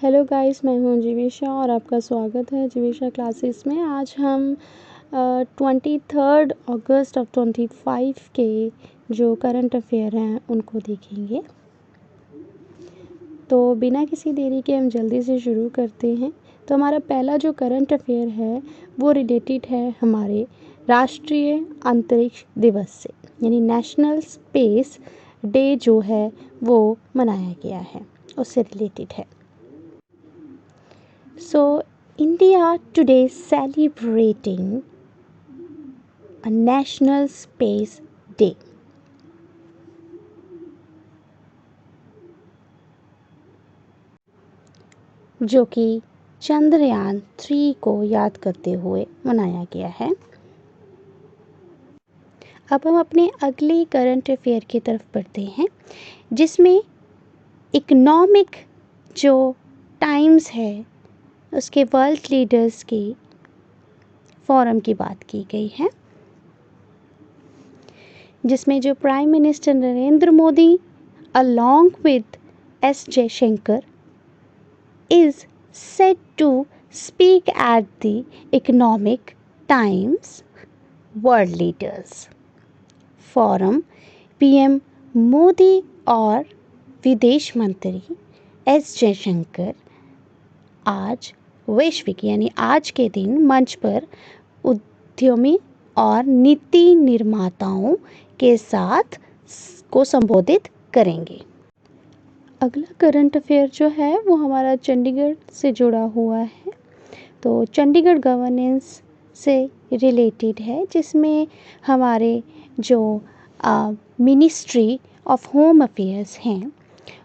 Hello guys, मैं हूँ जीविशा और आपका स्वागत है जीविशा क्लासेस में। आज हम 23 अगस्त ऑफ 25 के जो करंट अफेयर हैं उनको देखेंगे। तो बिना किसी देरी के हम जल्दी से शुरू करते हैं। तो हमारा पहला जो करंट अफेयर है वो रिलेटेड है हमारे राष्ट्रीय अंतरिक्ष दिवस से, यानी नेशनल स्पेस डे जो है वो मनाया गया है, उससे रिलेटेड है। So, India today celebrating a National Space Day. जो कि चंद्रयान 3 को याद करते हुए मनाया गया है। अब हम अपने अगले करंट अफेयर की तरफ बढ़ते हैं, जिसमें इकोनॉमिक जो टाइम्स है उसके वर्ल्ड लीडर्स की फोरम की बात की गई है, जिसमें जो prime minister Narendra Modi along with S. Jaishankar is set to speak at the Economic Times World Leaders Forum। PM Modi और विदेश मंत्री एस जयशंकर आज वैश्विक यानी आज के दिन मंच पर उद्यमी और नीति निर्माताओं के साथ को संबोधित करेंगे। अगला करंट अफेयर जो है वो हमारा चंडीगढ़ से जुड़ा हुआ है। तो चंडीगढ़ गवर्नेंस से रिलेटेड है, जिसमें हमारे जो मिनिस्ट्री ऑफ होम अफेयर्स हैं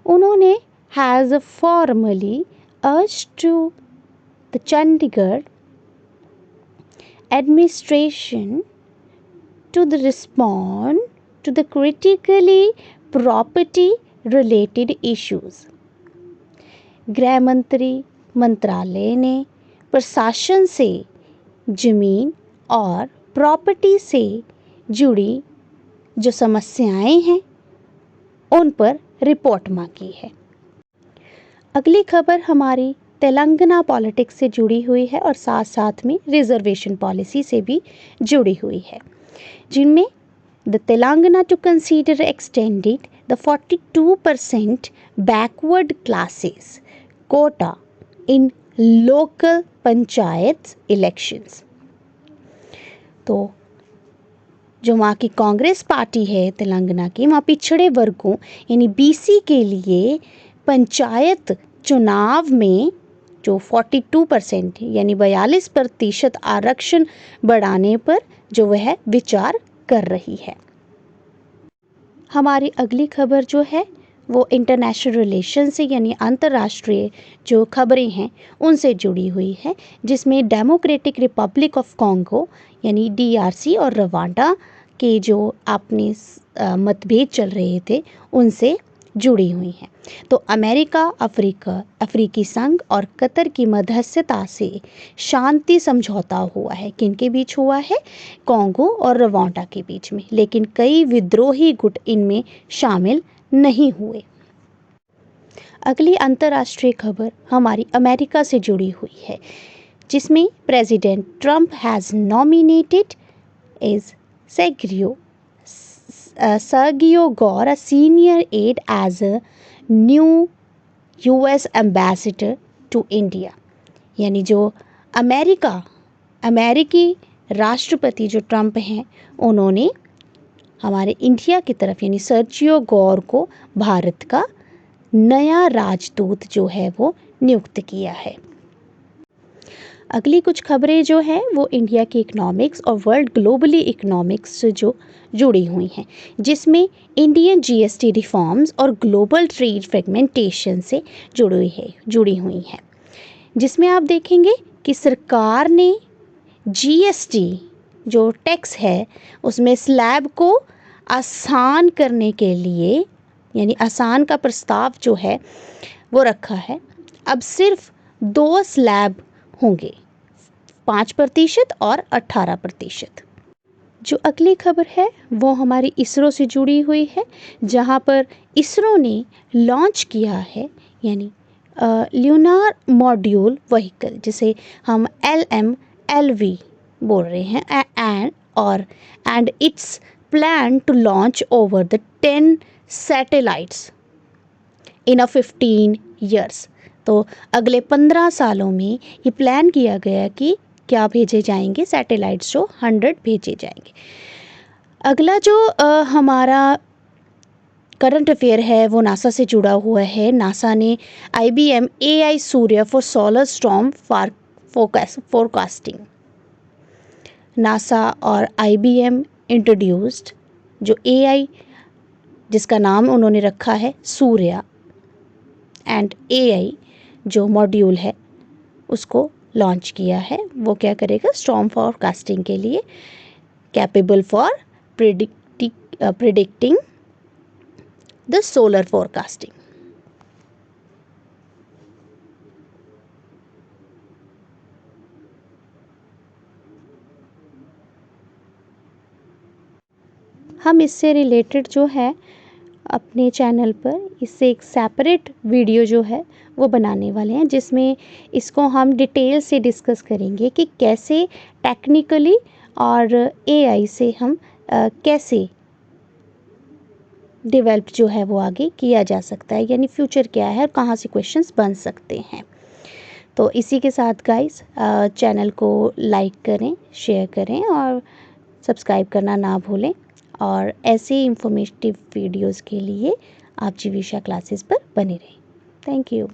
उन्होंने has formally urged to the Chandigarh administration to the respond to the critically property related issues। गृह मंत्री मंत्रालय ने प्रशासन से जमीन और प्रॉपर्टी से जुड़ी जो समस्याएं हैं उन पर रिपोर्ट मांगी है। अगली खबर हमारी तेलंगाना पॉलिटिक्स से जुड़ी हुई है और साथ साथ में रिजर्वेशन पॉलिसी से भी जुड़ी हुई है, जिनमें the Telangana to consider extended the 42% backward classes quota in local panchayat elections. तो जो वहाँ की कांग्रेस पार्टी है तेलंगाना की, वहाँ पिछड़े वर्गों यानी बीसी के लिए पंचायत चुनाव में जो 42% यानी 42% आरक्षण बढ़ाने पर जो वह विचार कर रही है। हमारी अगली खबर जो है वो इंटरनेशनल रिलेशन से यानी अंतर्राष्ट्रीय जो खबरें हैं उनसे जुड़ी हुई है, जिसमें डेमोक्रेटिक रिपब्लिक ऑफ कॉन्गो यानी डीआरसी और रवांडा के जो आपने मतभेद चल रहे थे उनसे जुड़ी हुई हैं। तो अमेरिका, अफ्रीकी संघ और कतर की मध्यस्थता से शांति समझौता हुआ है। किनके बीच हुआ है? कॉन्गो और रवांडा के बीच में, लेकिन कई विद्रोही गुट इनमें शामिल नहीं हुए। अगली अंतर्राष्ट्रीय खबर हमारी अमेरिका से जुड़ी हुई है, जिसमें president Trump has nominated is Sergio Gore, a senior aide, as a new US ambassador to India। यानी जो अमेरिकी राष्ट्रपति जो ट्रंप हैं उन्होंने हमारे इंडिया की तरफ यानी सर्जियो गौर को भारत का नया राजदूत जो है वो नियुक्त किया है। अगली कुछ खबरें जो हैं वो इंडिया की इकोनॉमिक्स और वर्ल्ड ग्लोबली इकोनॉमिक्स से जो जुड़ी हुई हैं, जिसमें इंडियन जीएसटी रिफॉर्म्स और ग्लोबल ट्रेड फ्रेगमेंटेशन से जुड़ी हुई हैं, जिसमें आप देखेंगे कि सरकार ने जीएसटी जो टैक्स है उसमें स्लैब को आसान करने के लिए यानी आसान का प्रस्ताव जो है वो रखा है। अब सिर्फ 2 स्लैब होंगे, 5% और 18%। जो अगली खबर है वो हमारी इसरो से जुड़ी हुई है, जहां पर इसरो ने लॉन्च किया है यानी ल्यूनार मॉड्यूल व्हीकल, जिसे हम LMLV बोल रहे हैं, and it's plan to launch over the 10 satellites in 15 years. तो अगले 15 सालों में ये प्लान किया गया कि क्या भेजे जाएंगे, सैटेलाइट्स जो 100 भेजे जाएंगे। अगला जो हमारा करंट अफेयर है वो नासा से जुड़ा हुआ है। नासा ने IBM AI Surya for solar storm forecasting, NASA और IBM इंट्रोड्यूस्ड जो AI, जिसका नाम उन्होंने रखा है सूर्या, एंड AI जो मॉड्यूल है उसको लॉन्च किया है। वो क्या करेगा, स्टॉर्म फोरकास्टिंग के लिए, capable for predicting the solar forecasting. हम इससे रिलेटेड जो है अपने चैनल पर इससे एक सेपरेट वीडियो जो है वो बनाने वाले हैं, जिसमें इसको हम डिटेल से डिस्कस करेंगे कि कैसे टेक्निकली और AI से हम कैसे डेवलप जो है वो आगे किया जा सकता है, यानी फ्यूचर क्या है और कहाँ से क्वेश्चंस बन सकते हैं। तो इसी के साथ गाइस चैनल को लाइक करें, शेयर करें और सब्सक्राइब करना ना भूलें। और ऐसे इंफॉर्मेटिव वीडियोस के लिए आप जीविशा क्लासेस पर बने रहें। Thank you.